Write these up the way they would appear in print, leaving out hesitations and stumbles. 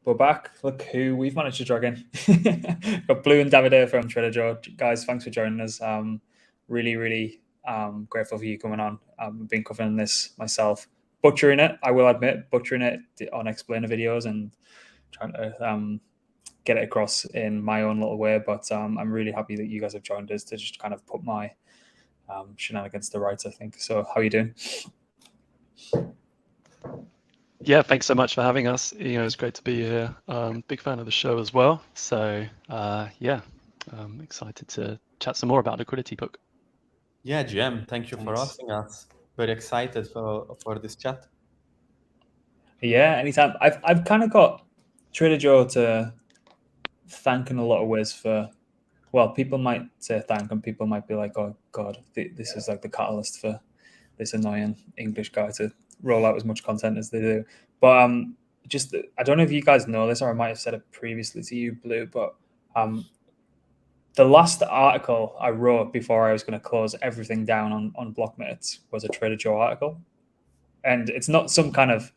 we're back. Look who we've managed to drag in. Got Blue and Davide from Trader Joe. Guys, thanks for joining us. Really grateful for you coming on. I've been covering this myself, butchering it, I will admit, butchering it on explainer videos and trying to get it across in my own little way. But I'm really happy that you guys have joined us to just kind of put my shenanigans to rights, I think. So how are you doing? Yeah, thanks so much for having us. It's great to be here. Big fan of the show as well. So yeah, I'm excited to chat some more about Liquidity book. Yeah, GM, thank you for hosting us. Very excited for this chat. Yeah, anytime. I've kind of got Trader Joe to thank in a lot of ways for, well, people might say thank and people might be like, oh God, this is like the catalyst for this annoying English guy to roll out as much content as they do. But just, I don't know if you guys know this, or I might have said it previously to you, Blue, but the last article I wrote before I was going to close everything down on Blockmates was a Trader Joe article. And it's not some kind of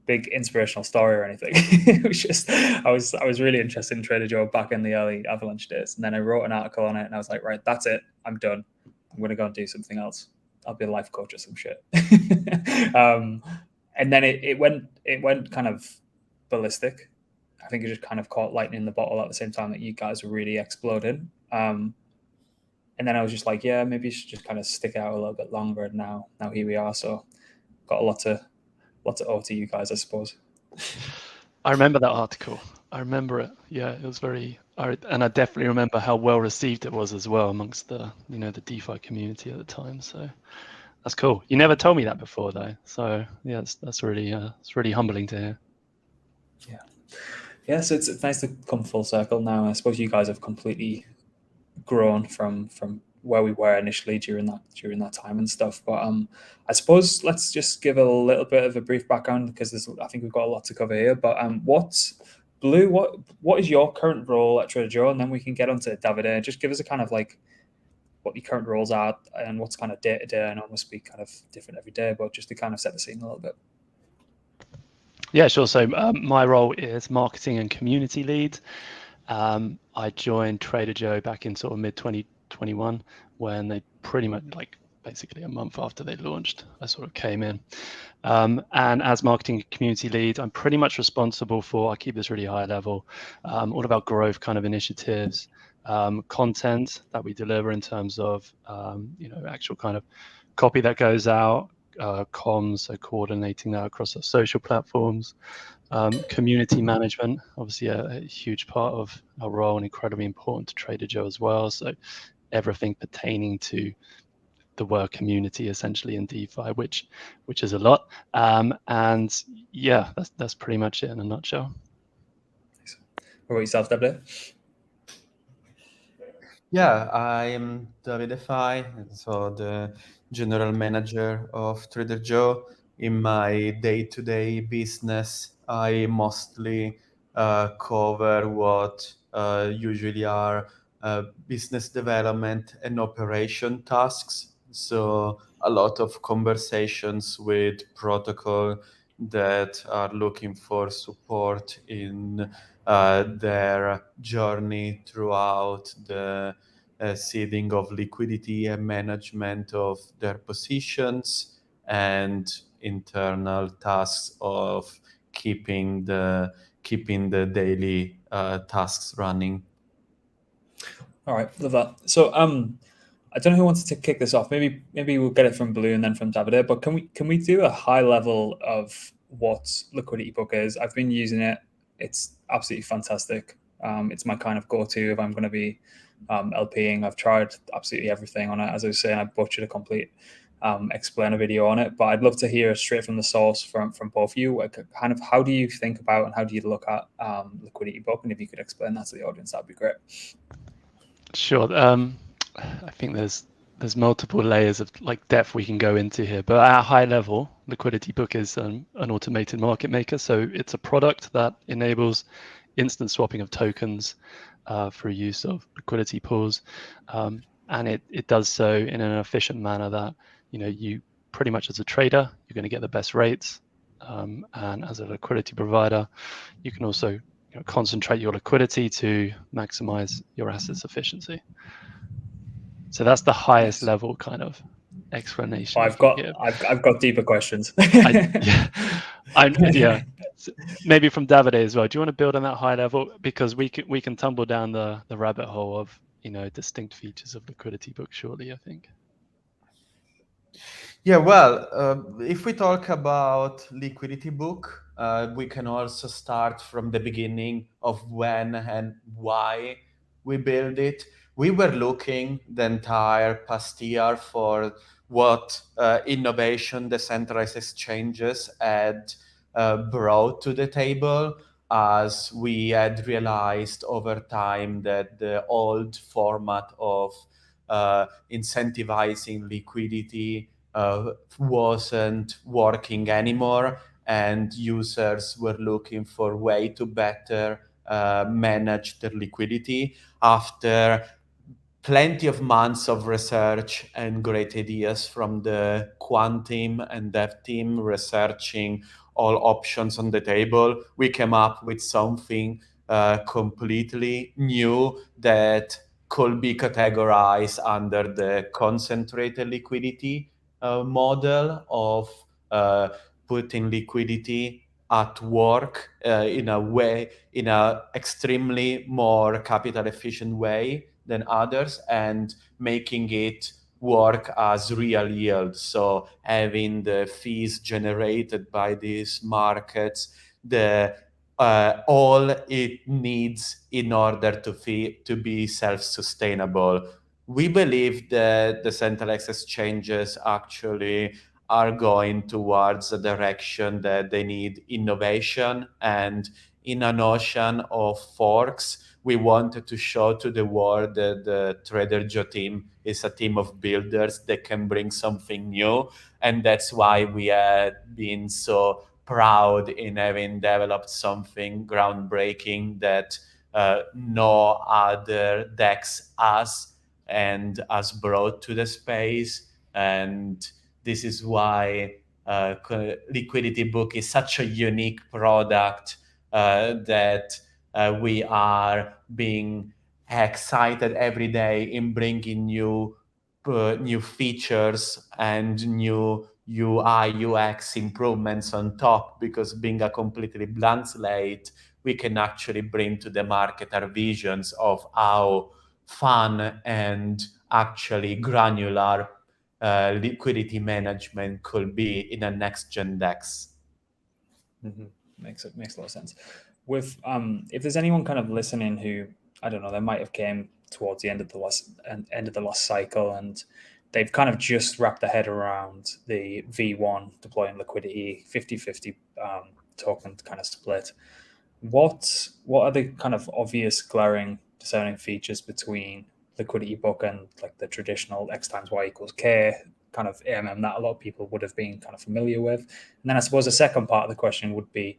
big inspirational story or anything. It was just, I was really interested in Trader Joe back in the early Avalanche days. And then I wrote an article on it and I was like, right, that's it. I'm done. I'm going to go and do something else. I'll be a life coach or some shit. And then it went kind of ballistic. I think it just kind of caught lightning in the bottle at the same time that you guys were really exploding. And then I was just like, yeah, maybe you should just kind of stick out a little bit longer. And now here we are. So got a lot to owe to you guys, I suppose. I remember that article. I remember it. Yeah, it was and I definitely remember how well received it was as well amongst the the DeFi community at the time. So that's cool. You never told me that before though. So yeah, that's really it's really humbling to hear. Yeah. So it's nice to come full circle now. I suppose you guys have completely grown from where we were initially during that time and stuff. But I suppose let's just give a little bit of a brief background because I think we've got a lot to cover here. But Blue, what is your current role at Trader Joe? And then we can get onto Davide. Just give us a kind of like what your current roles are and what's kind of day to day. I know it must be kind of different every day, but just to kind of set the scene a little bit. Yeah, sure. So my role is marketing and community lead. I joined Trader Joe back in sort of mid 2021 when they pretty much basically a month after they launched, I sort of came in. And as marketing community lead, I'm pretty much responsible for, I keep this really high level, all of our growth kind of initiatives, content that we deliver in terms of, actual kind of copy that goes out, comms, so coordinating that across our social platforms, community management, obviously a huge part of our role and incredibly important to Trader Joe as well. So everything pertaining to the word community essentially in DeFi, which is a lot. And yeah, that's pretty much it in a nutshell. What about yourself, Davide? Yeah, I'm Davide, so the general manager of Trader Joe. In my day-to-day business, I mostly cover what usually are business development and operation tasks. So a lot of conversations with protocol that are looking for support in their journey throughout the seeding of liquidity and management of their positions and internal tasks of keeping the daily tasks running. All right, love that. So I don't know who wants to kick this off. Maybe we'll get it from Blue and then from Davide. But can we do a high level of what Liquidity Book is? I've been using it. It's absolutely fantastic. It's my kind of go-to if I'm going to be LPing. I've tried absolutely everything on it. As I was saying, I butchered a complete explainer video on it. But I'd love to hear straight from the source from both of you. Kind of how do you think about and how do you look at Liquidity Book? And if you could explain that to the audience, that'd be great. Sure. I think there's multiple layers of depth we can go into here, but at a high level, Liquidity Book is an automated market maker. So it's a product that enables instant swapping of tokens through use of liquidity pools, and it does so in an efficient manner that you pretty much as a trader you're going to get the best rates, and as a liquidity provider you can also concentrate your liquidity to maximize your assets efficiency. So that's the highest level kind of explanation. I've got deeper questions. Yeah. Maybe from Davide as well. Do you want to build on that high level, because we can tumble down the rabbit hole of distinct features of liquidity book shortly, I think. Yeah, well, if we talk about liquidity book, we can also start from the beginning of when and why we build it. We were looking the entire past year for what innovation decentralized exchanges had brought to the table, as we had realized over time that the old format of incentivizing liquidity wasn't working anymore, and users were looking for way to better manage their liquidity. After plenty of months of research and great ideas from the quant team and dev team researching all options on the table, we came up with something completely new that could be categorized under the concentrated liquidity model of putting liquidity at work in a extremely more capital efficient way than others, and making it work as real yield. So having the fees generated by these markets, the all it needs in order to be self-sustainable. We believe that the centralized exchanges actually are going towards a direction that they need innovation, and in an ocean of forks, we wanted to show to the world that the Trader Joe team is a team of builders that can bring something new. And that's why we have been so proud in having developed something groundbreaking that no other DEX has and has brought to the space. And this is why Liquidity Book is such a unique product that we are being excited every day in bringing new features and new UI UX improvements on top, because being a completely blank slate, we can actually bring to the market our visions of how fun and actually granular liquidity management could be in a next gen DEX. Mm-hmm. Makes a lot of sense. With if there's anyone kind of listening who, I don't know, they might have came towards the end of the last cycle, and they've kind of just wrapped their head around the V1 deploying liquidity 50-50 token kind of split. What are the kind of obvious glaring discerning features between liquidity book and like the traditional X times Y equals K kind of AMM that a lot of people would have been kind of familiar with? And then I suppose the second part of the question would be,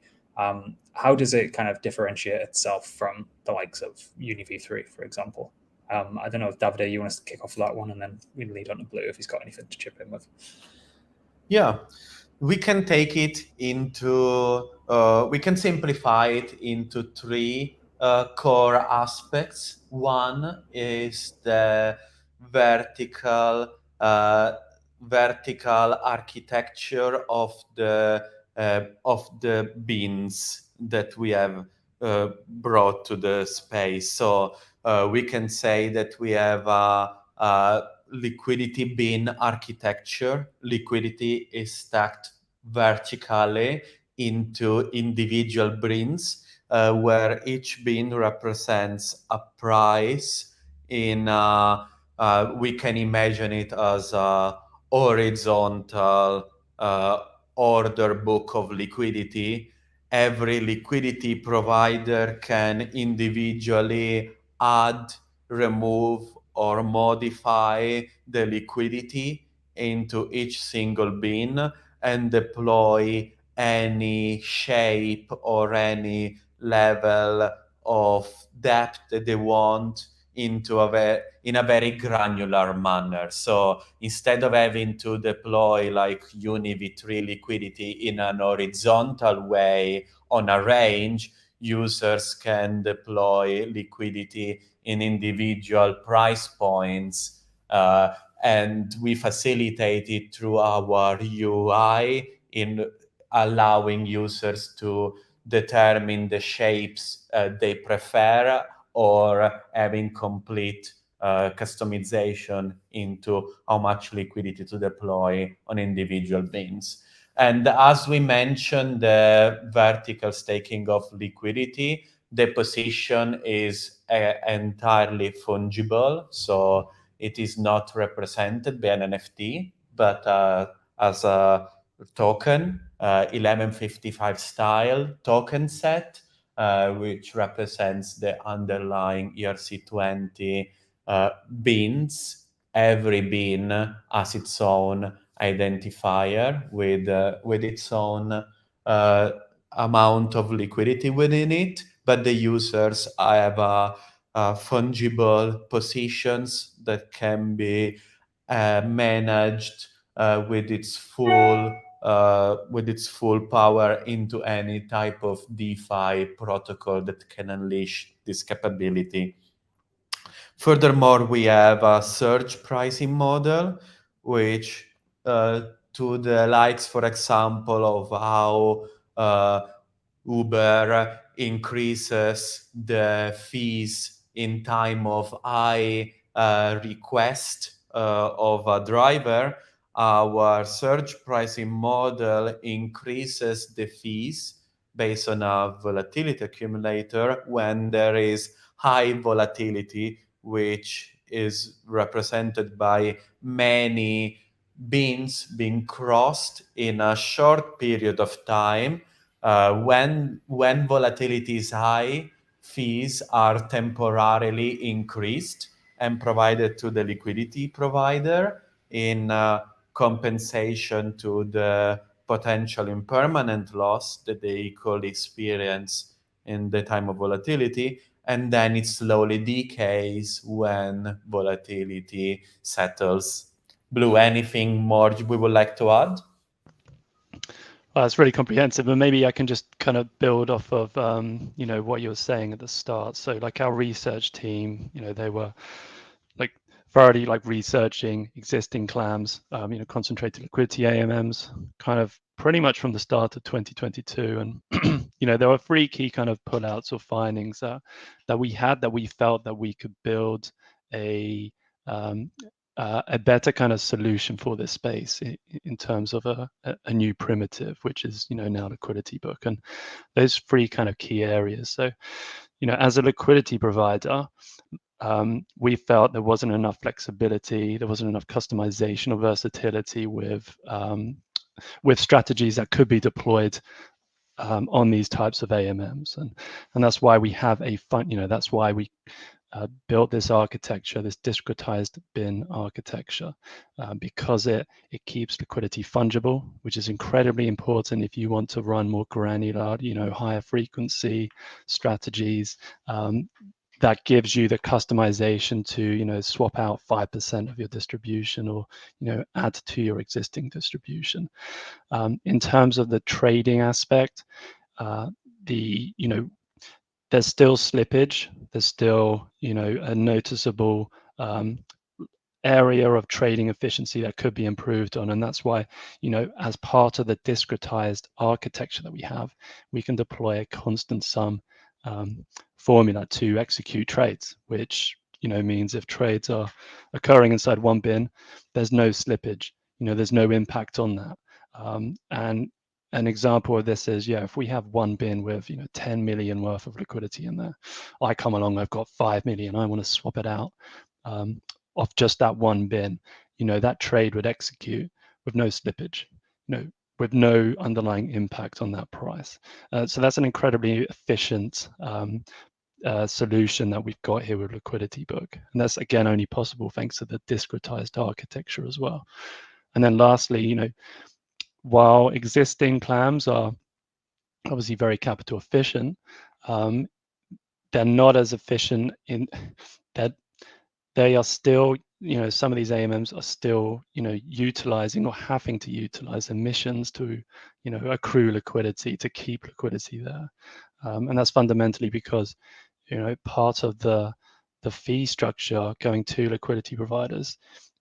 how does it kind of differentiate itself from the likes of UniV3, for example? I don't know if Davide, you want us to kick off that one, and then we lead on to Blue if he's got anything to chip in with. Yeah, we can take it into, we can simplify it into three core aspects. One is the vertical architecture of the beans that we have brought to the space. So we can say that we have a liquidity bean architecture. Liquidity is stacked vertically into individual beans, where each bean represents a price in we can imagine it as a horizontal order book of liquidity. Every liquidity provider can individually add, remove, or modify the liquidity into each single bean and deploy any shape or any level of depth that they want into in a very granular manner. So instead of having to deploy like UniV3 liquidity in an horizontal way on a range, users can deploy liquidity in individual price points, and we facilitate it through our UI in allowing users to determine the shapes they prefer, or having complete customization into how much liquidity to deploy on individual beans. And as we mentioned, the vertical staking of liquidity, the position is entirely fungible. So it is not represented by an NFT, but as a token, 1155 style token set, which represents the underlying ERC20 beans. Every bean has its own identifier with its own amount of liquidity within it, but the users have fungible positions that can be managed with its full power into any type of DeFi protocol that can unleash this capability. Furthermore, we have a surge pricing model, which to the likes, for example, of how Uber increases the fees in time of high request of a driver, our surge pricing model increases the fees based on a volatility accumulator when there is high volatility, which is represented by many beans being crossed in a short period of time. When volatility is high, fees are temporarily increased and provided to the liquidity provider in compensation to the potential impermanent loss that they could experience in the time of volatility. And then it slowly decays when volatility settles. Blue, anything more we would like to add? Well, it's really comprehensive, and maybe I can just kind of build off of what you were saying at the start. So like our research team, they were like thoroughly like researching existing clams, concentrated liquidity AMMs, kind of pretty much from the start of 2022. And there were 3 key kind of pullouts or findings that we felt that we could build a better kind of solution for this space in terms of a new primitive, which is now liquidity book, and those 3 kind of key areas. So as a liquidity provider, we felt there wasn't enough flexibility, there wasn't enough customization or versatility with strategies that could be deployed on these types of AMMs, and that's why we have that's why we built this architecture, this discretized bin architecture, because it keeps liquidity fungible, which is incredibly important if you want to run more granular, higher frequency strategies. That gives you the customization to swap out 5% of your distribution, or add to your existing distribution. In terms of the trading aspect, there's still slippage. There's still a noticeable area of trading efficiency that could be improved on, and that's why as part of the discretized architecture that we have, we can deploy a constant sum formula to execute trades, which means if trades are occurring inside one bin, there's no slippage, there's no impact on that. And an example of this is, if we have one bin with 10 million worth of liquidity in there, I come along, I've got 5 million, I want to swap it out off just that one bin, that trade would execute with no slippage, with no underlying impact on that price. So that's an incredibly efficient solution that we've got here with Liquidity Book, and that's again only possible thanks to the discretized architecture as well. And then lastly, while existing clams are obviously very capital efficient, they're not as efficient in that they are still, some of these AMMs are still, utilizing or having to utilize emissions to, accrue liquidity, to keep liquidity there. And that's fundamentally because, part of the fee structure going to liquidity providers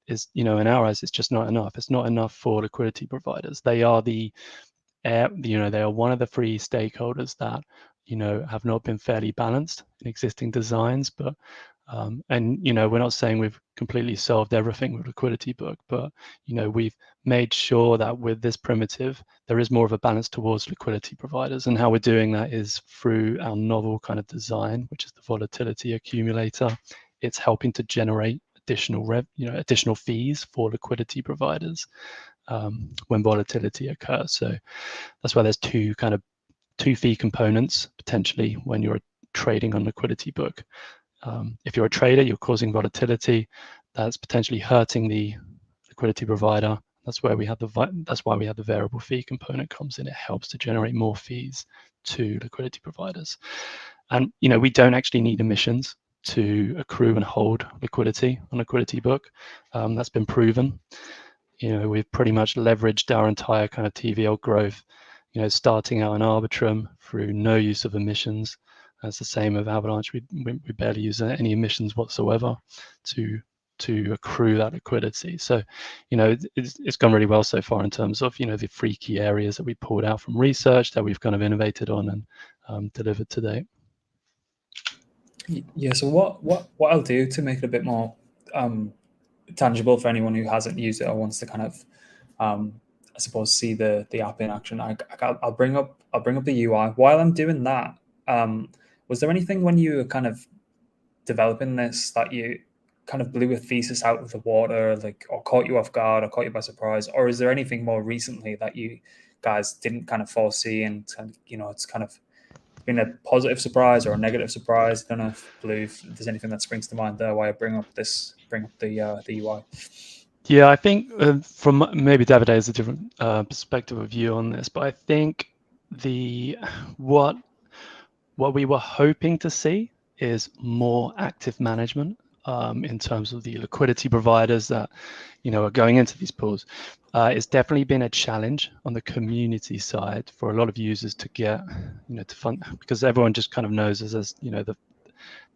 is, in our eyes, it's just not enough. It's not enough for liquidity providers. They are they are one of the three stakeholders that, have not been fairly balanced in existing designs. But and we're not saying we've completely solved everything with liquidity book, but we've made sure that with this primitive there is more of a balance towards liquidity providers. And how we're doing that is through our novel kind of design, which is the volatility accumulator. It's helping to generate additional fees for liquidity providers when volatility occurs. So that's why there's two fee components potentially when you're trading on liquidity book. If you're a trader, you're causing volatility. That's potentially hurting the liquidity provider. That's why we have the variable fee component comes in. It helps to generate more fees to liquidity providers. And we don't actually need emissions to accrue and hold liquidity on liquidity book. That's been proven. We've pretty much leveraged our entire kind of TVL growth, starting out in Arbitrum through no use of emissions. That's the same with Avalanche. We barely use any emissions whatsoever to accrue that liquidity. So, it's gone really well so far in terms of, the three key areas that we pulled out from research that we've kind of innovated on and delivered to date. Yeah. So what I'll do to make it a bit more tangible for anyone who hasn't used it or wants to kind of, I suppose, see the app in action, I'll bring up the UI. While I'm doing that, was there anything when you were kind of developing this that you kind of blew a thesis out of the water, like, or caught you off guard or caught you by surprise? Or is there anything more recently that you guys didn't kind of foresee and it's kind of been a positive surprise or a negative surprise? I don't know if there's anything that springs to mind there while I bring up the UI. Yeah, I think from maybe Davide has a different perspective of view on this, but I think what we were hoping to see is more active management in terms of the liquidity providers that are going into these pools. It's definitely been a challenge on the community side for a lot of users to get to fund, because everyone just kind of knows as the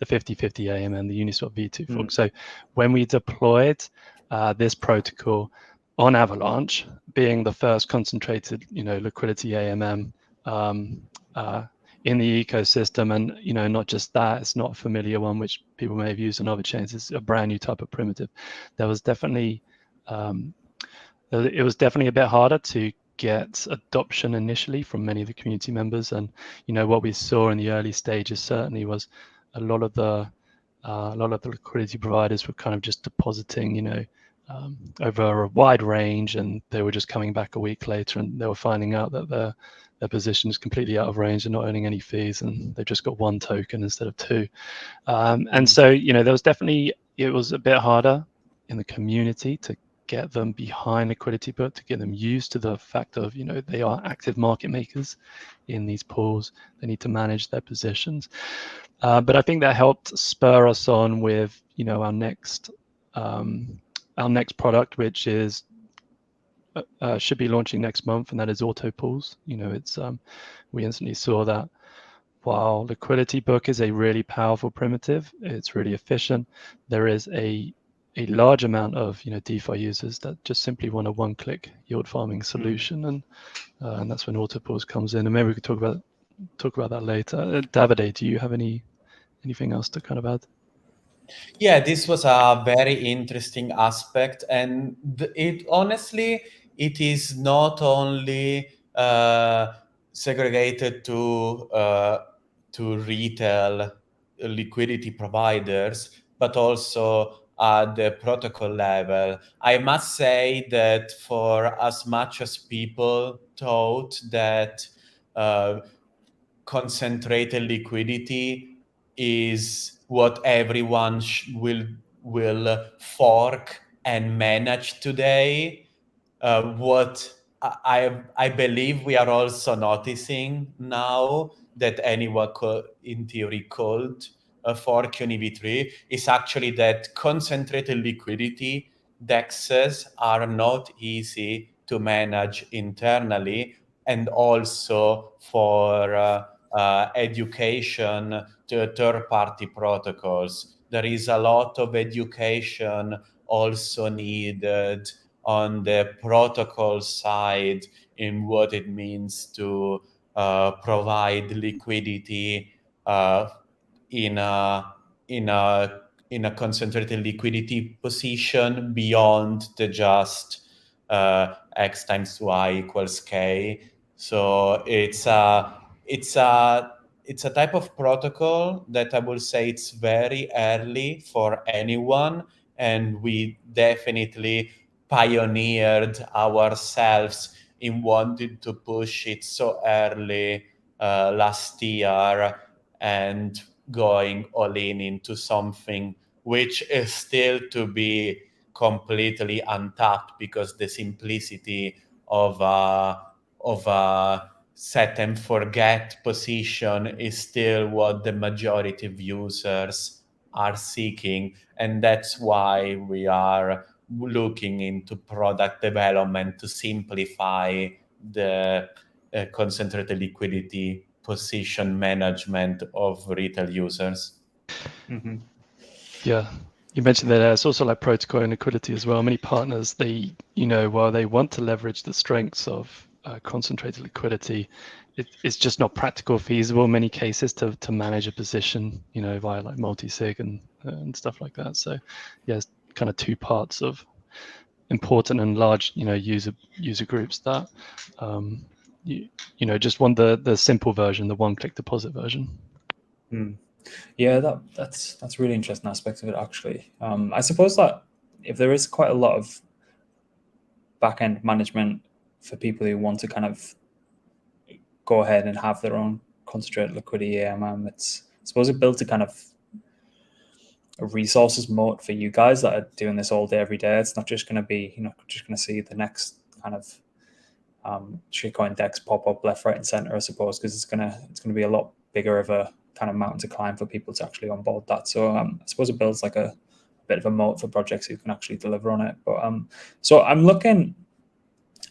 50/50 AMM, the Uniswap v2 fork. So when we deployed this protocol on Avalanche, being the first concentrated liquidity AMM in the ecosystem, and not just that, it's not a familiar one which people may have used on other chains. It's a brand new type of primitive. There was definitely it was definitely a bit harder to get adoption initially from many of the community members. And what we saw in the early stages certainly was a lot of the liquidity providers were kind of just depositing over a wide range, and they were just coming back a week later and they were finding out that their position is completely out of range and not earning any fees, and they've just got one token instead of two. And so there was definitely, it was a bit harder in the community to get them behind liquidity, but to get them used to the fact of they are active market makers in these pools. They need to manage their positions. But I think that helped spur us on with our next product, which is should be launching next month, and that is Autopools. It's we instantly saw that while liquidity book is a really powerful primitive, it's really efficient. There is a large amount of DeFi users that just simply want a one-click yield farming solution, and that's when Autopools comes in. And maybe we could talk about that later. Davide, do you have anything else to kind of add? Yeah, this was a very interesting aspect, and it honestly, it is not only segregated to retail liquidity providers, but also at the protocol level. I must say that for as much as people thought that concentrated liquidity is what everyone will fork and manage today, what I believe we are also noticing now that anyone in theory could fork UniV3 is actually that concentrated liquidity dexes are not easy to manage internally, and also for education to third-party protocols. There is a lot of education also needed on the protocol side in what it means to provide liquidity in a concentrated liquidity position beyond the just x times y equals k. So it's a type of protocol that I will say it's very early for anyone, and we definitely pioneered ourselves in wanting to push it so early last year and going all in into something which is still to be completely untapped, because the simplicity of a set and forget position is still what the majority of users are seeking. And that's why we are looking into product development to simplify the concentrated liquidity position management of retail users. Mm-hmm. Yeah, you mentioned that it's also like protocol and liquidity as well. Many partners, they, while they want to leverage the strengths of concentrated liquidity, it's just not practical, feasible in many cases to manage a position, via like multi-sig and stuff like that. So, yeah, it's kind of two parts of important and large, user groups that, just want the simple version, the one-click deposit version. Yeah, that's really interesting aspect of it, actually. I suppose that if there is quite a lot of back-end management for people who want to kind of go ahead and have their own concentrated liquidity AMM, I suppose it builds a kind of a resources moat for you guys that are doing this all day, every day. It's not just going to be, just going to see the next kind of shitcoin decks pop up left, right, and center, I suppose, because it's gonna be a lot bigger of a kind of mountain to climb for people to actually onboard that. So I suppose it builds like a bit of a moat for projects who can actually deliver on it. But so I'm looking.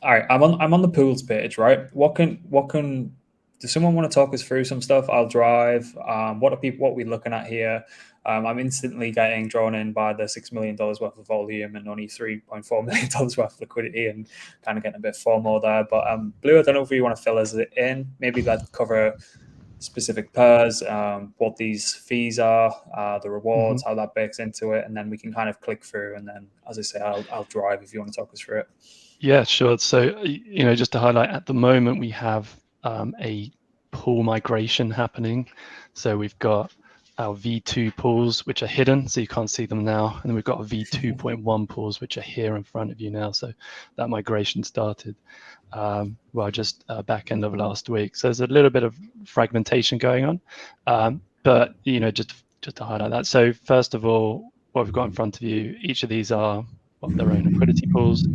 All right, I'm on the pools page, right? What can does someone want to talk us through some stuff? I'll drive. What are we looking at here? I'm instantly getting drawn in by the $6 million worth of volume and only $3.4 million worth of liquidity, and kind of getting a bit FOMO there. But Blue, I don't know if you want to fill us in. Maybe that cover specific pairs, what these fees are, the rewards, how that bakes into it, and then we can kind of click through. And then, as I say, I'll drive if you want to talk us through it. Yeah, sure. So, just to highlight, at the moment we have a pool migration happening. So we've got our V2 pools, which are hidden, so you can't see them now. And then we've got our V2.1 pools, which are here in front of you now. So that migration started just back end of last week. So there's a little bit of fragmentation going on. But, just to highlight that. So first of all, what we've got in front of you, each of these are their own liquidity pools.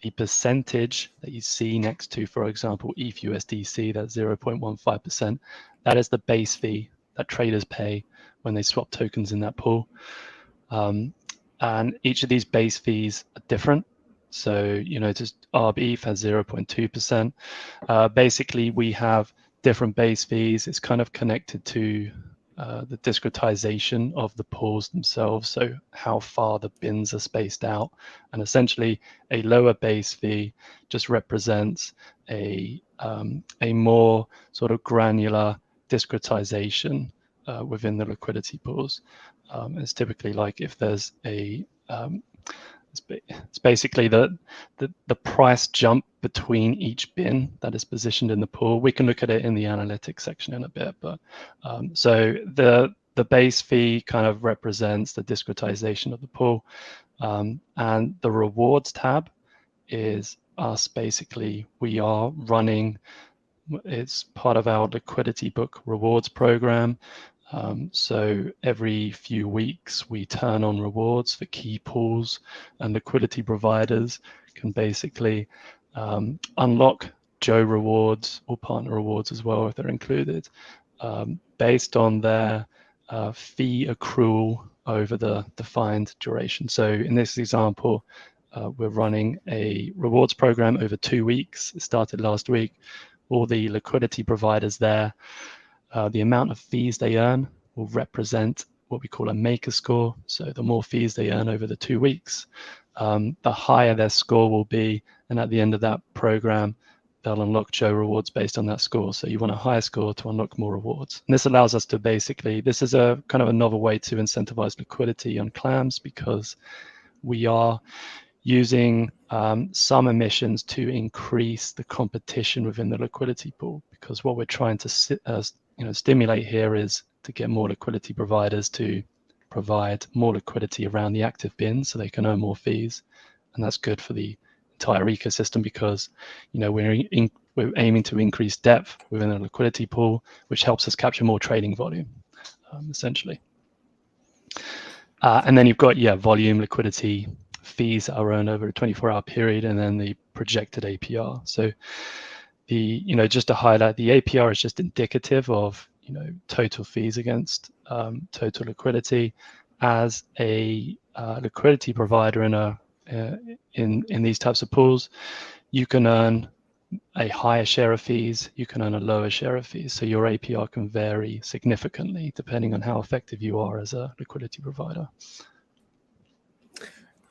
The percentage that you see next to, for example, ETH USDC, that's 0.15%. That is the base fee that traders pay when they swap tokens in that pool. And each of these base fees are different. So, just ARB has 0.2%. Basically, we have different base fees. It's kind of connected to the discretization of the pools themselves, so how far the bins are spaced out. And essentially, a lower base fee just represents a more sort of granular discretization within the liquidity pools. It's typically like if there's it's basically the price jump between each bin that is positioned in the pool. We can look at it in the analytics section in a bit, but so the base fee kind of represents the discretization of the pool, and the rewards tab is us. Basically, we are running. It's part of our liquidity book rewards program. So every few weeks we turn on rewards for key pools, and liquidity providers can basically unlock Joe rewards or partner rewards as well if they're included, based on their fee accrual over the defined duration. So in this example, we're running a rewards program over 2 weeks. It started last week. All the liquidity providers there the amount of fees they earn will represent what we call a maker score. So the more fees they earn over the 2 weeks, the higher their score will be. And at the end of that program, they'll unlock Joe rewards based on that score. So you want a higher score to unlock more rewards. And this allows us to basically, this is a kind of a novel way to incentivize liquidity on clams, because we are using some emissions to increase the competition within the liquidity pool. Because what we're trying to stimulate here is to get more liquidity providers to provide more liquidity around the active bins so they can earn more fees. And that's good for the entire ecosystem, because we're aiming to increase depth within the liquidity pool, which helps us capture more trading volume, essentially. And then you've got volume, liquidity, fees that are earned over a 24-hour period, and then the projected APR. So just to highlight, the APR is just indicative of total fees against total liquidity. As a liquidity provider in these types of pools, you can earn a higher share of fees, you can earn a lower share of fees. So your APR can vary significantly depending on how effective you are as a liquidity provider.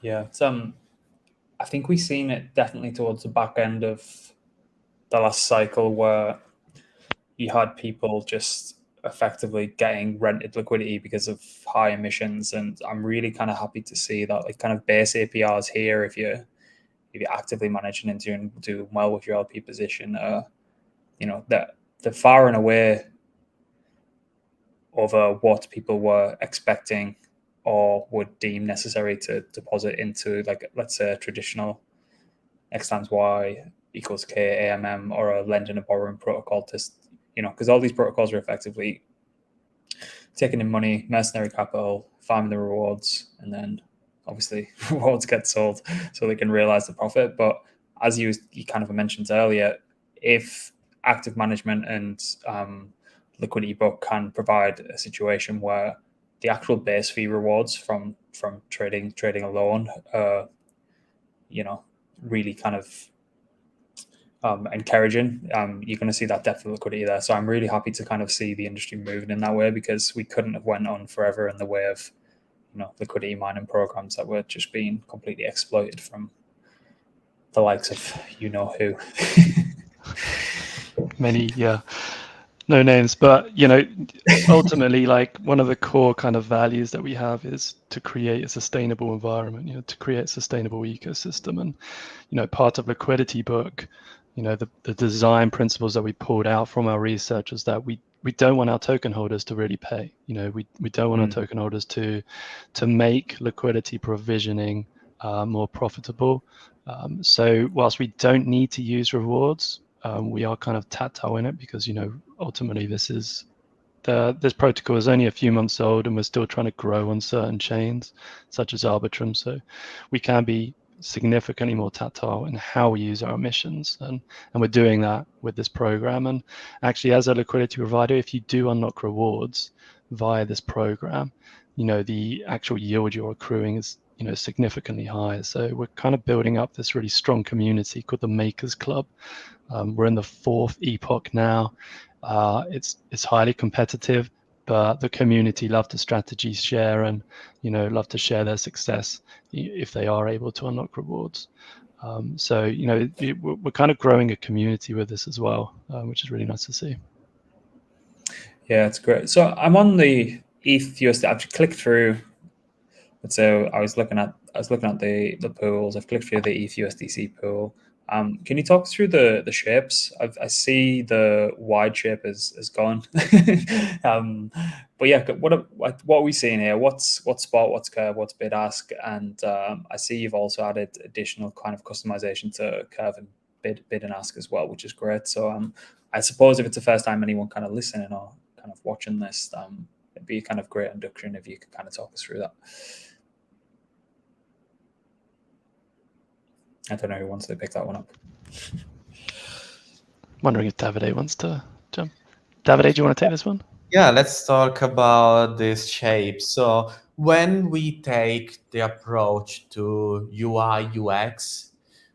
Yeah, it's, I think we've seen it definitely towards the back end of the last cycle, where you had people just effectively getting rented liquidity because of high emissions. And I'm really kind of happy to see that like kind of base APRs here, if you're actively managing and doing well with your LP position, that they're far and away over what people were expecting or would deem necessary to deposit into, like, let's say, a traditional X times Y equals K AMM or a lending and borrowing protocol, because all these protocols are effectively taking in money, mercenary capital, farming the rewards, and then obviously rewards get sold so they can realize the profit. But as you kind of mentioned earlier, if active management and liquidity book can provide a situation where the actual base fee rewards from trading alone, really kind of encouraging, you're going to see that depth of liquidity there. So I'm really happy to kind of see the industry moving in that way, because we couldn't have went on forever in the way of liquidity mining programs that were just being completely exploited from the likes of who. Many, no names, but ultimately, like, one of the core kind of values that we have is to create a sustainable environment, to create a sustainable ecosystem. And part of liquidity book, the design principles that we pulled out from our research is that we don't want our token holders to really pay. We don't want our token holders to make liquidity provisioning more profitable. So whilst we don't need to use rewards, we are kind of tactile in it, because ultimately this protocol is only a few months old, and we're still trying to grow on certain chains such as Arbitrum. So we can be significantly more tactile in how we use our emissions, and we're doing that with this program. And actually, as a liquidity provider, if you do unlock rewards via this program, the actual yield you're accruing is significantly higher. So we're kind of building up this really strong community called the Makers Club. We're in the 4th epoch now. It's highly competitive, but the community love to strategy share and love to share their success if they are able to unlock rewards. So we're kind of growing a community with this as well, which is really nice to see. Yeah, it's great. So I'm on the ETH USD. I've clicked through. So I was looking at the pools. I've clicked through the ETH USDC pool. Can you talk us through the shapes? I see the wide shape is gone. But yeah, what are we seeing here? What's spot? What's curve? What's bid ask? And I see you've also added additional kind of customization to curve and bid and ask as well, which is great. So I suppose if it's the first time anyone kind of listening or kind of watching this, it'd be a kind of great induction if you could kind of talk us through that. I don't know who wants to pick that one up. Wondering if Davide wants to jump. Davide, do you want to take this one? Yeah, let's talk about this shape. So when we take the approach to UI UX,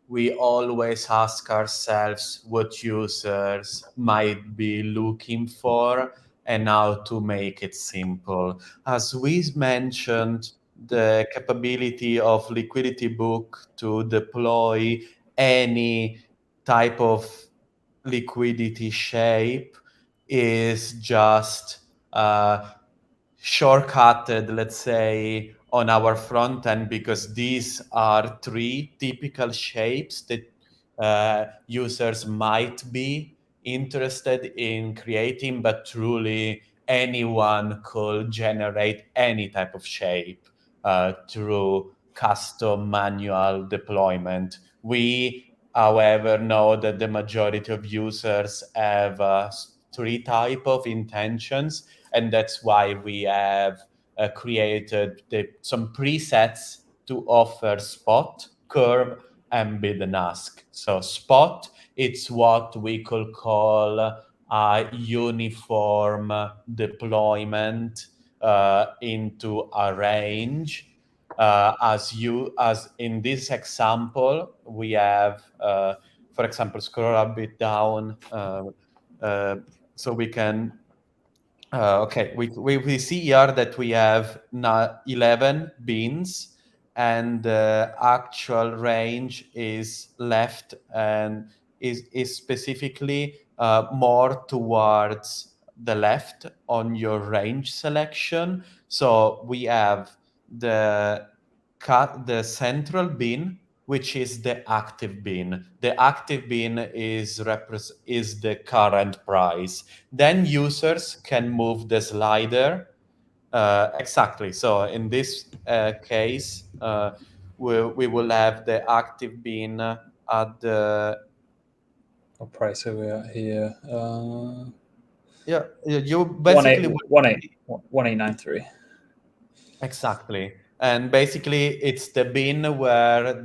we always ask ourselves what users might be looking for and how to make it simple. As we mentioned, the capability of Liquidity Book to deploy any type of liquidity shape is just shortcutted, let's say, on our front end, because these are three typical shapes that users might be interested in creating, but truly anyone could generate any type of shape through custom manual deployment. We, however, know that the majority of users have three type of intentions, and that's why we have created some presets to offer spot, curve, and bid and ask. So spot, it's what we could call a uniform deployment into a range. As in this example, we have, for example, scroll a bit down so we can. Okay, we see here that we have 11 bins, and the actual range is left and is specifically more towards the left on your range selection. So we have the central bin, which is the active bin. The active bin is the current price. Then users can move the slider. Exactly. So in this case, we will have the active bin at the. What price are we at here? Yeah, you basically 1893. Exactly. And basically, it's the bin where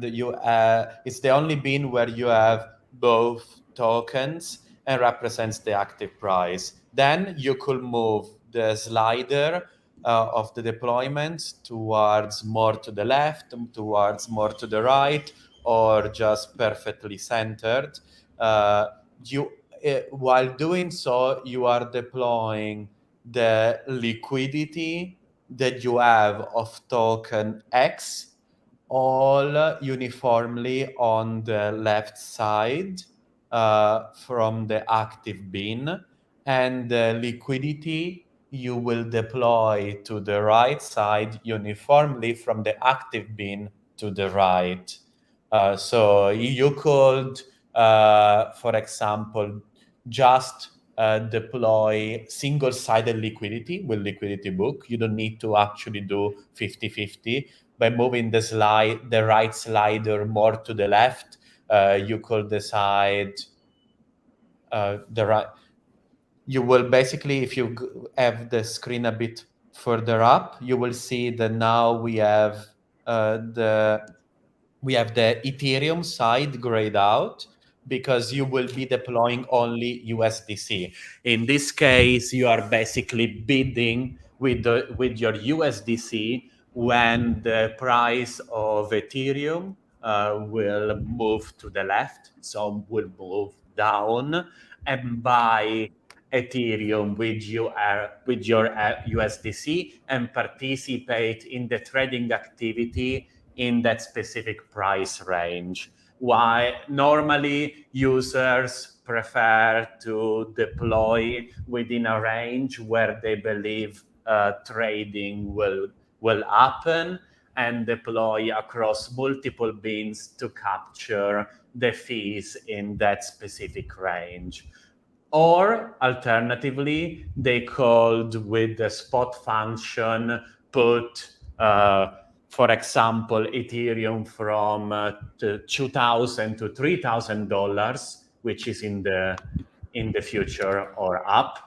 it's the only bin where you have both tokens and represents the active price. Then you could move the slider of the deployment towards more to the left, towards more to the right, or just perfectly centered. While doing so, you are deploying the liquidity that you have of token X all uniformly on the left side from the active bin, and the liquidity you will deploy to the right side uniformly from the active bin to the right. So you could, for example, just deploy single-sided liquidity with Liquidity Book. You don't need to actually do 50-50. By moving the right slider more to the left, you could decide the right. You will basically, if you have the screen a bit further up, you will see that now we have the Ethereum side grayed out, because you will be deploying only USDC. In this case, you are basically bidding with your USDC when the price of Ethereum will move to the left, so will move down, and buy Ethereum with your USDC and participate in the trading activity in that specific price range. Why normally users prefer to deploy within a range where they believe trading will happen, and deploy across multiple bins to capture the fees in that specific range. Or alternatively, they could, with the spot function, put, for example, Ethereum from $2,000 to $3,000, which is in the future or up.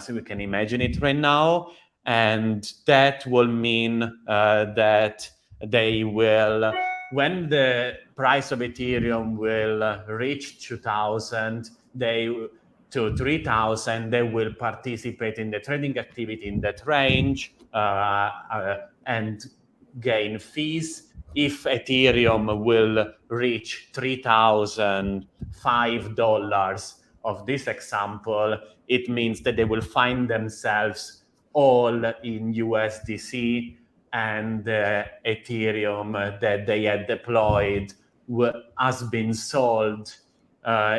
So we can imagine it right now, and that will mean that they will, when the price of Ethereum will reach 2,000, to 3,000, they will participate in the trading activity in that range and gain fees. If Ethereum will reach $3,005, of this example, it means that they will find themselves all in USDC, and Ethereum that they had deployed has been sold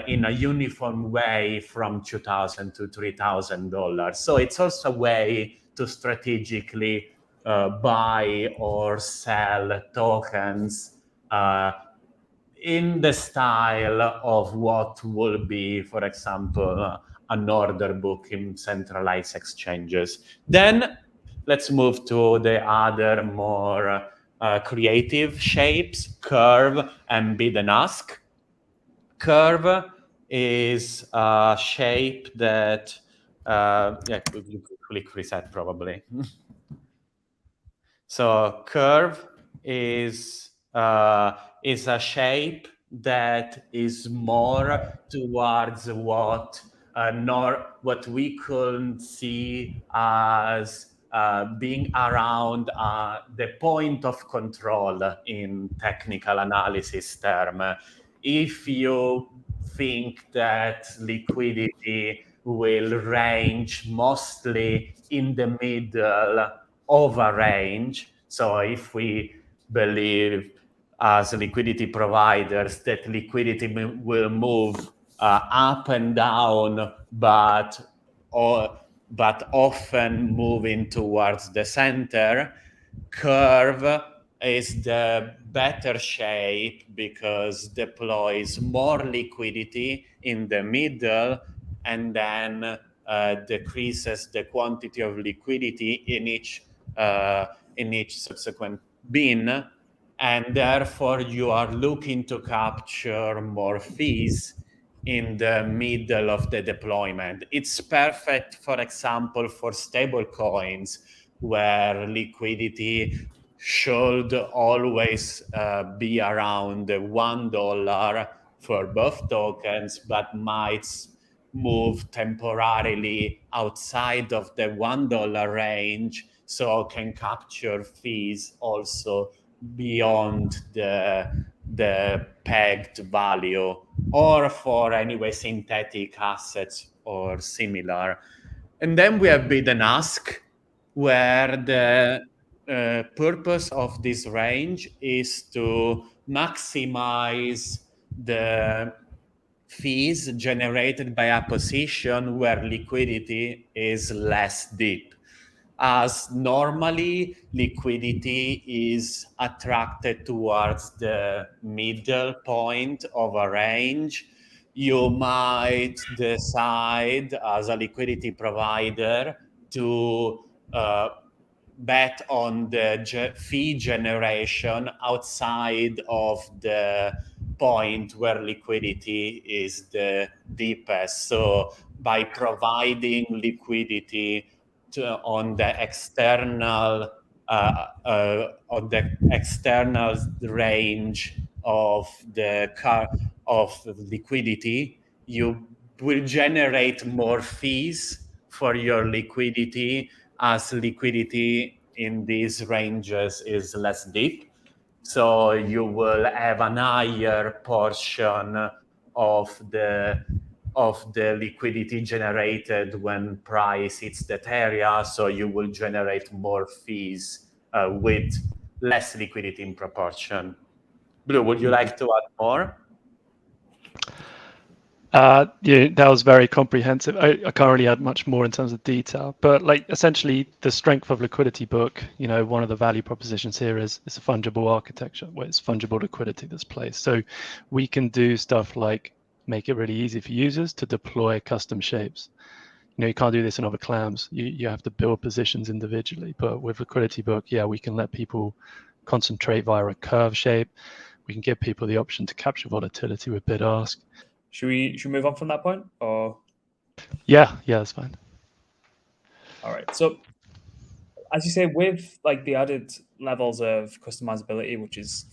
in a uniform way from $2,000 to $3,000. So it's also a way to strategically buy or sell tokens in the style of what will be, for example, an order book in centralized exchanges. Then let's move to the other more creative shapes, curve and bid and ask. Curve is a shape that, yeah, you could click reset probably. So curve is a shape that is more towards what we could see as being around the point of control in technical analysis term. If you think that liquidity will range mostly in the middle of a range, so if we believe as liquidity providers that liquidity will move up and down, but often moving towards the center, curve is the better shape because deploys more liquidity in the middle and then decreases the quantity of liquidity in each subsequent bin, and therefore you are looking to capture more fees in the middle of the deployment. It's perfect, for example, for stable coins where liquidity should always be around $1 for both tokens, but might move temporarily outside of the $1 range, so can capture fees also beyond the pegged value, or for anyway synthetic assets or similar. And then we have bid and ask, where the purpose of this range is to maximize the fees generated by a position where liquidity is less deep, as normally liquidity is attracted towards the middle point of a range. You might decide as a liquidity provider to bet on the fee generation outside of the point where liquidity is the deepest. So by providing liquidity on the external range of liquidity, you will generate more fees for your liquidity, as liquidity in these ranges is less deep. So you will have a higher portion of the liquidity generated when price hits that area, so you will generate more fees with less liquidity in proportion. Blue, would you like to add more? Yeah, that was very comprehensive. I can't really add much more in terms of detail, but like essentially the strength of Liquidity Book, one of the value propositions here is it's a fungible architecture where it's fungible liquidity that's placed. So we can do stuff like make it really easy for users to deploy custom shapes. You can't do this in other clams. You have to build positions individually, but with Liquidity Book, yeah, we can let people concentrate via a curve shape. We can give people the option to capture volatility with bid ask. Should we move on from that point, or? Yeah, that's fine. All right. So, as you say, with like the added levels of customizability, which is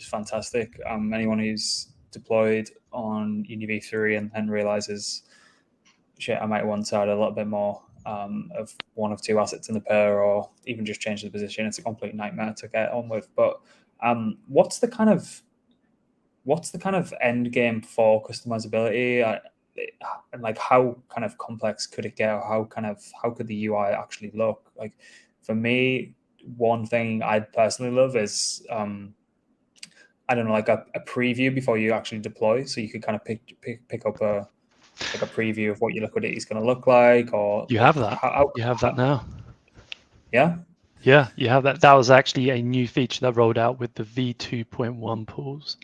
fantastic. Anyone who's deployed on UniV3 and then realizes, shit, I might want to add a little bit more of one of two assets in the pair, or even just change the position. It's a complete nightmare to get on with. But what's the kind of end game for customizability? and like how kind of complex could it get, or how could the UI actually look? Like for me, one thing I personally love is I don't know, like a preview before you actually deploy, so you could kind of pick up a preview of what your liquidity is going to look like, or You like have that. You have that now. Yeah. Yeah, you have that. That was actually a new feature that rolled out with the v2.1 pools.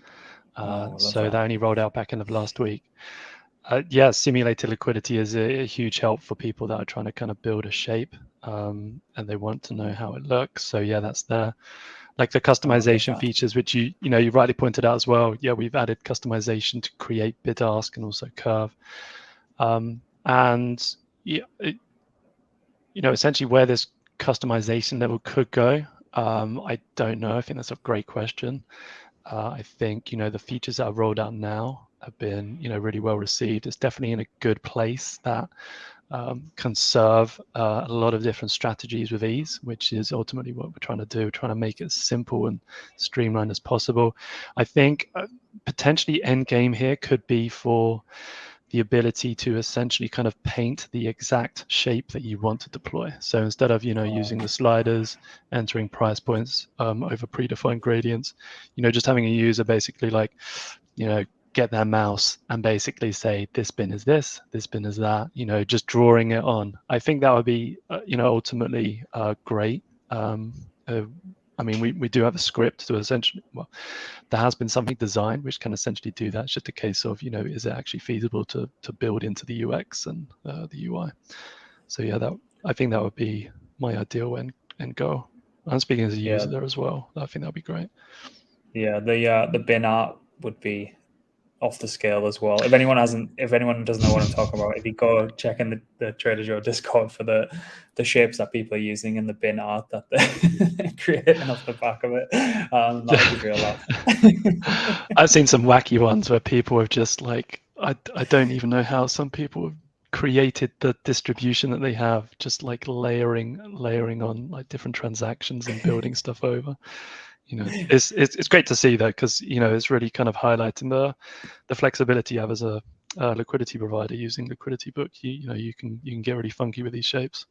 So that only rolled out back in the last week. Yeah, simulated liquidity is a huge help for people that are trying to kind of build a shape, and they want to know how it looks. So yeah, that's there. Like the customization features, which you rightly pointed out as well. Yeah, we've added customization to create bid ask and also curve, and yeah, essentially where this customization level could go, I don't know. I think that's a great question. I think the features that are rolled out now have been really well received. It's definitely in a good place that can serve a lot of different strategies with ease, which is ultimately what we're trying to do. We're trying to make it as simple and streamlined as possible. I think potentially end game here could be for the ability to essentially kind of paint the exact shape that you want to deploy. So instead of using the sliders, entering price points over predefined gradients, just having a user basically like get their mouse and basically say this bin is this bin is that, just drawing it on. I think that would be ultimately great. I mean, we do have a script to essentially, well, there has been something designed which can essentially do that. It's just a case of, is it actually feasible to build into the UX and the UI? So yeah, I think that would be my ideal end goal. I'm speaking as a user there as well. I think that would be great. Yeah, the bin art would be off the scale as well. If anyone doesn't know what I'm talking about, if you go check in the Trader Joe Discord for the shapes that people are using in the bin art that they're creating off the back of it, that would give you a laugh. I've seen some wacky ones where people have just like, I don't even know how some people have created the distribution that they have, just like layering on like different transactions and building stuff over. It's great to see though, because it's really kind of highlighting the flexibility you have as a liquidity provider using Liquidity Book. You can get really funky with these shapes.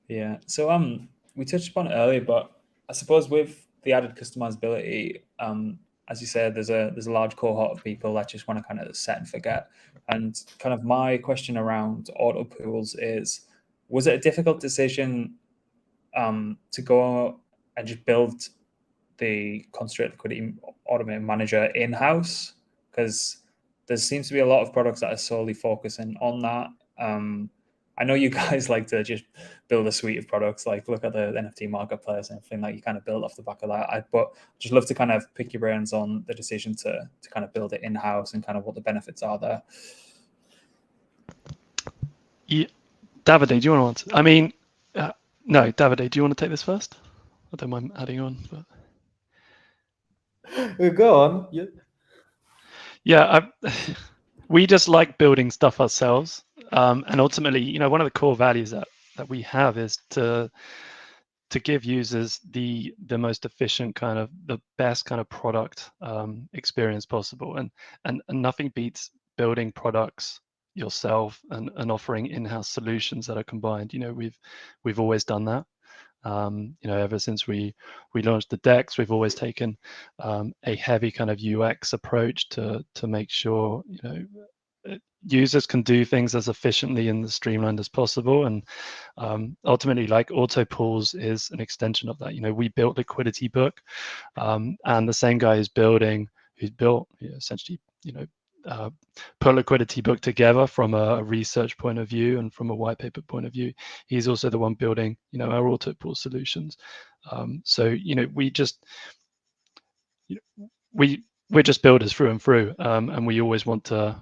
Yeah. So we touched upon it earlier, but I suppose with the added customizability, as you said, there's a large cohort of people that just want to kind of set and forget. And kind of my question around Autopools is, was it a difficult decision to go and just build the concentrated liquidity automated manager in-house? Because there seems to be a lot of products that are solely focusing on that. I know you guys like to just build a suite of products, like look at the NFT marketplace and everything that you kind of build off the back of that. But just love to kind of pick your brains on the decision to kind of build it in-house and kind of what the benefits are there. Yeah, Davide, do you want to answer? I mean, no, Davide, do you want to take this first? I don't mind adding on, but go on. Yeah, we just like building stuff ourselves, and ultimately, one of the core values that we have is to give users the most efficient kind of the best kind of product experience possible, and nothing beats building products yourself and offering in-house solutions that are combined. We've always done that. Ever since we launched the DEX, we've always taken a heavy kind of UX approach to make sure users can do things as efficiently and as streamlined as possible. And ultimately, like Autopools is an extension of that. We built Liquidity Book, and the same guy who's built essentially put Liquidity Book together from a research point of view and from a white paper point of view. He's also the one building our Autopool solutions. So we're just builders through and through, and we always want to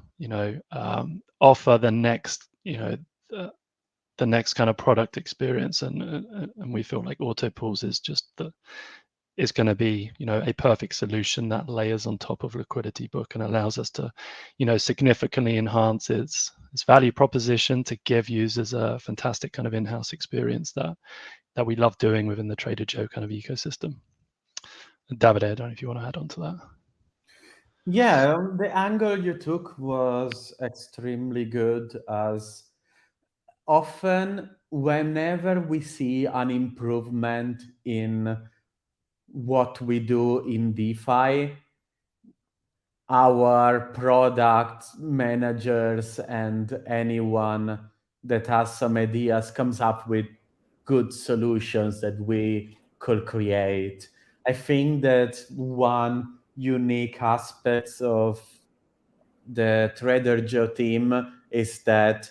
offer the next the next kind of product experience, and we feel like Autopools is going to be a perfect solution that layers on top of Liquidity Book and allows us to significantly enhance its value proposition to give users a fantastic kind of in-house experience that we love doing within the Trader Joe kind of ecosystem. Davide, I don't know if you want to add on to that. Yeah, the angle you took was extremely good, as often whenever we see an improvement in what we do in DeFi, our product managers and anyone that has some ideas comes up with good solutions that we could create. I think that one unique aspect of the Trader Joe team is that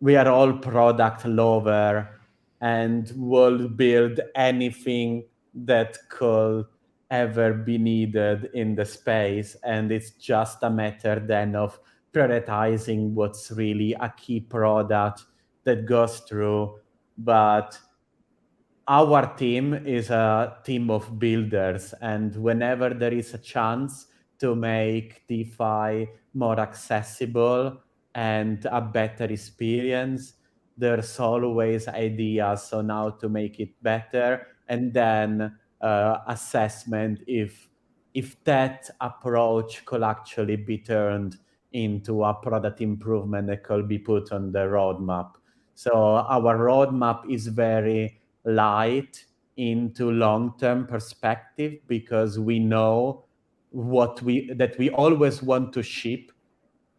we are all product lover and will build anything that could ever be needed in the space, and it's just a matter then of prioritizing what's really a key product that goes through. But our team is a team of builders, and whenever there is a chance to make DeFi more accessible and a better experience, there's always ideas on how to make it better, and then assessment if that approach could actually be turned into a product improvement that could be put on the roadmap. So our roadmap is very light into long-term perspective, because we know that we always want to ship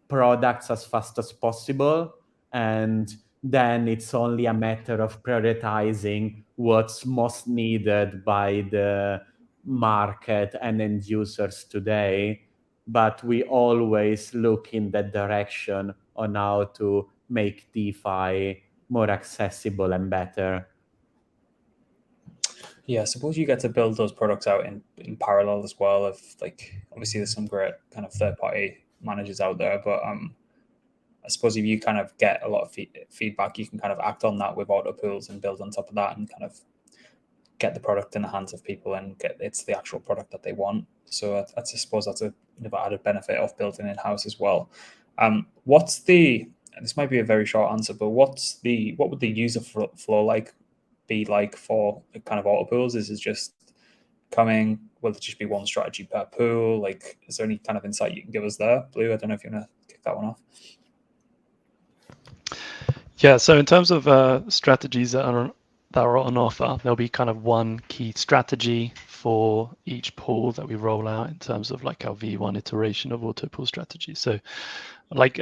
products as fast as possible, and then it's only a matter of prioritizing what's most needed by the market and end users today. But we always look in that direction on how to make DeFi more accessible and better. Yeah, I suppose you get to build those products out in parallel as well. If like obviously there's some great kind of third party managers out there, but I suppose if you kind of get a lot of feedback, you can kind of act on that with Autopools and build on top of that and kind of get the product in the hands of people and get it's the actual product that they want. So I suppose that's a added benefit of building in house as well. What's the this might be a very short answer, but what would the user flow be like for kind of Autopools? Is it just coming? Will it just be one strategy per pool? Like, is there any kind of insight you can give us there, Blue? I don't know if you want to kick that one off. Yeah, so in terms of strategies that are on offer, there'll be kind of one key strategy for each pool that we roll out in terms of like our V1 iteration of Autopool strategy. So like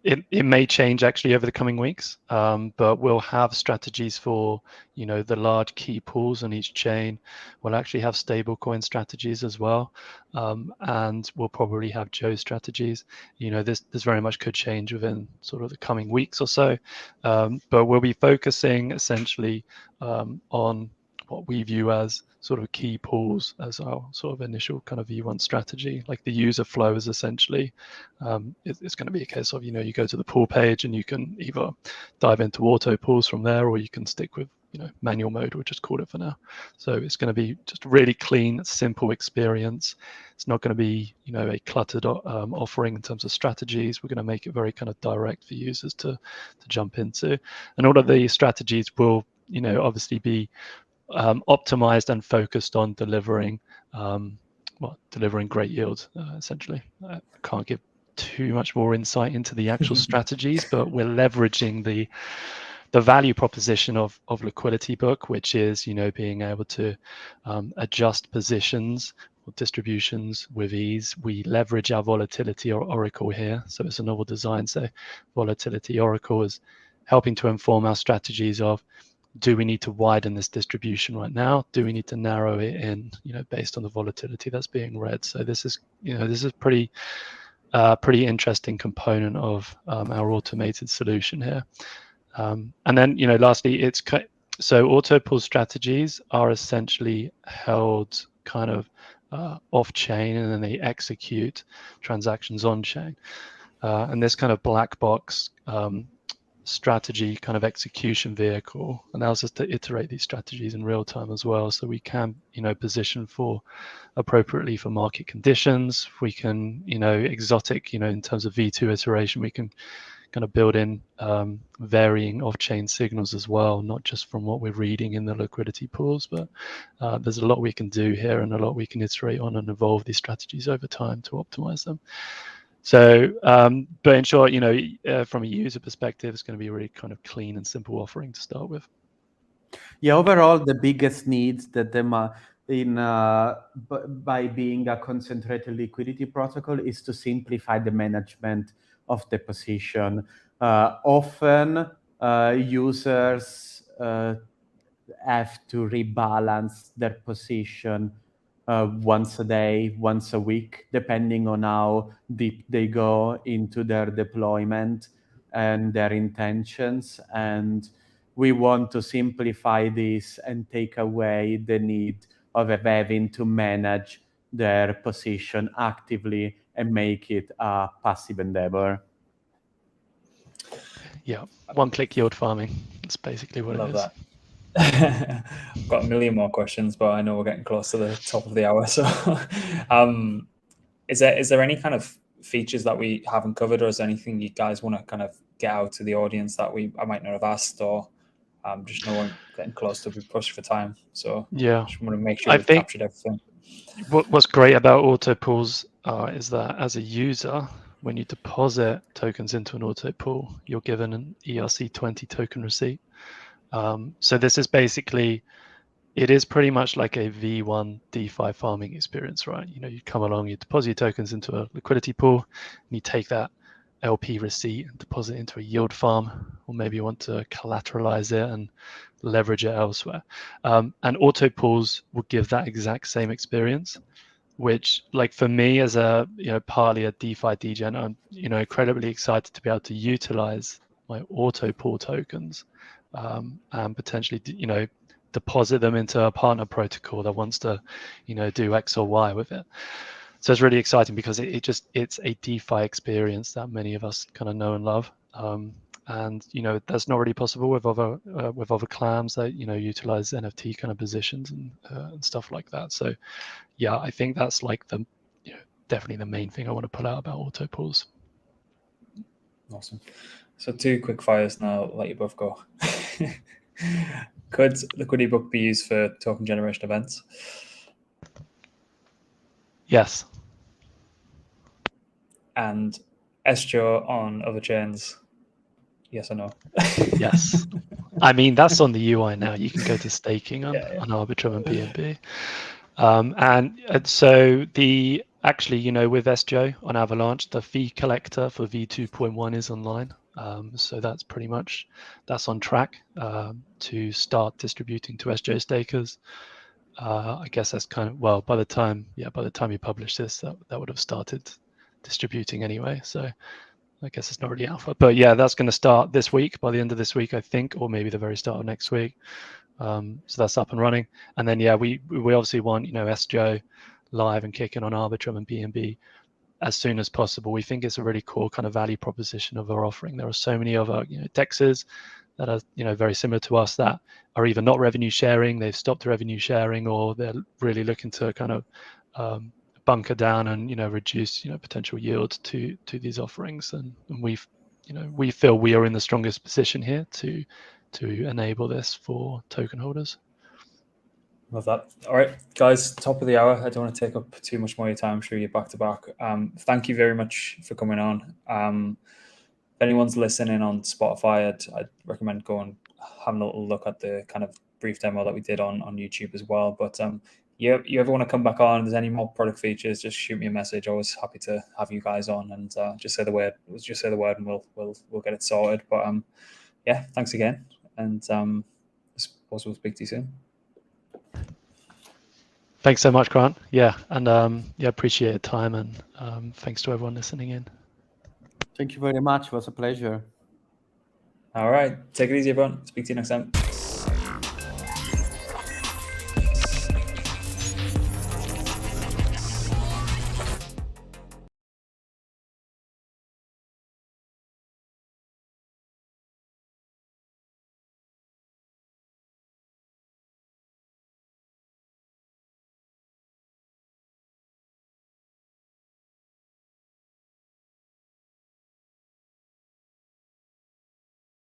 it may change actually over the coming weeks, but we'll have strategies for, you know, the large key pools on each chain. We'll actually have stablecoin strategies as well, and we'll probably have Joe strategies. You know, this very much could change within sort of the coming weeks or so, but we'll be focusing essentially on what we view as sort of key pools as our sort of initial kind of V1 strategy. Like the user flow is essentially, it's going to be a case of, you know, you go to the pool page and you can either dive into Autopools from there, or you can stick with, you know, manual mode, we'll just call it for now. So it's going to be just a really clean, simple experience. It's not going to be, you know, a cluttered offering in terms of strategies. We're going to make it very kind of direct for users to jump into. And all of these strategies will, you know, obviously be optimized and focused on delivering great yield, essentially. I can't give too much more insight into the actual strategies, but we're leveraging the value proposition of Liquidity Book, which is, you know, being able to adjust positions or distributions with ease. We leverage our volatility oracle here, so it's a novel design. So volatility oracle is helping to inform our strategies of, do we need to widen this distribution right now? Do we need to narrow it in, you know, based on the volatility that's being read? So this is, you know, this is pretty interesting component of our automated solution here. And then, you know, lastly, so Autopool strategies are essentially held kind of off chain, and then they execute transactions on chain. And this kind of black box strategy kind of execution vehicle allows us to iterate these strategies in real time as well, so we can, you know, position for appropriately for market conditions. We can, you know, exotic, you know, in terms of V2 iteration, we can kind of build in varying off-chain signals as well, not just from what we're reading in the liquidity pools, but there's a lot we can do here and a lot we can iterate on and evolve these strategies over time to optimize them. So, but in short, from a user perspective, it's going to be a really kind of clean and simple offering to start with. Yeah, overall, the biggest needs that them by being a concentrated liquidity protocol is to simplify the management of the position. Often, users have to rebalance their position once a day, once a week, depending on how deep they go into their deployment and their intentions. And we want to simplify this and take away the need of having to manage their position actively and make it a passive endeavor. Yeah, one-click yield farming. That's basically what Love it is. That. I've got a million more questions, but I know we're getting close to the top of the hour. So, is there any kind of features that we haven't covered, or is there anything you guys want to kind of get out to the audience that I might not have asked, or just know we're getting close to be pushed for time? So yeah, just want to make sure I we've think captured everything. What's great about Autopools is that as a user, when you deposit tokens into an Autopool, you're given an ERC20 token receipt. So this is basically, it is pretty much like a V1 DeFi farming experience, right? You come along, you deposit your tokens into a liquidity pool, and you take that LP receipt and deposit it into a yield farm, or maybe you want to collateralize it and leverage it elsewhere. And Autopools will give that exact same experience, which, like, for me as a partly a DeFi degen, I'm incredibly excited to be able to utilize my Autopool tokens and potentially deposit them into a partner protocol that wants to do X or Y with it. So it's really exciting because it's a DeFi experience that many of us kind of know and love. And that's not really possible with other clams that utilize NFT kind of positions and stuff like that. So yeah, I think that's like the definitely the main thing I want to pull out about Autopools. Awesome. So 2 quick fires, and I'll let you both go. Could Liquidity Book be used for token generation events? Yes. And SJO on other chains? Yes or no? Yes. I mean, that's on the UI now. You can go to staking on Arbitrum and BNB. And so actually, with SJO on Avalanche, the fee collector for V2.1 is online. So that's pretty much, that's on track to start distributing to SJO stakers. I guess that's kind of, well, by the time you publish this, that would have started distributing anyway. So I guess it's not really alpha, but yeah, that's going to start this week, by the end of this week, I think, or maybe the very start of next week. So that's up and running. And then, yeah, we obviously want, SJO live and kicking on Arbitrum and BNB as soon as possible. We think it's a really cool kind of value proposition of our offering. There are so many other, DEXs that are, very similar to us that are either not revenue sharing, they've stopped revenue sharing, or they're really looking to kind of bunker down and reduce potential yield to these offerings, and we feel we are in the strongest position here to enable this for token holders. Love that. All right, guys, top of the hour. I don't want to take up too much more of your time. I'm sure you're back to back. Thank you very much for coming on. If anyone's listening on Spotify, I'd recommend going having a little look at the kind of brief demo that we did on YouTube as well. But you ever want to come back on, if there's any more product features, just shoot me a message. Always happy to have you guys on, and just say the word and we'll get it sorted. But yeah, thanks again, and I suppose we'll speak to you soon. Thanks so much, Grant. Yeah, and appreciate your time, and thanks to everyone listening in. Thank you very much. It was a pleasure. All right, take it easy, everyone. Speak to you next time.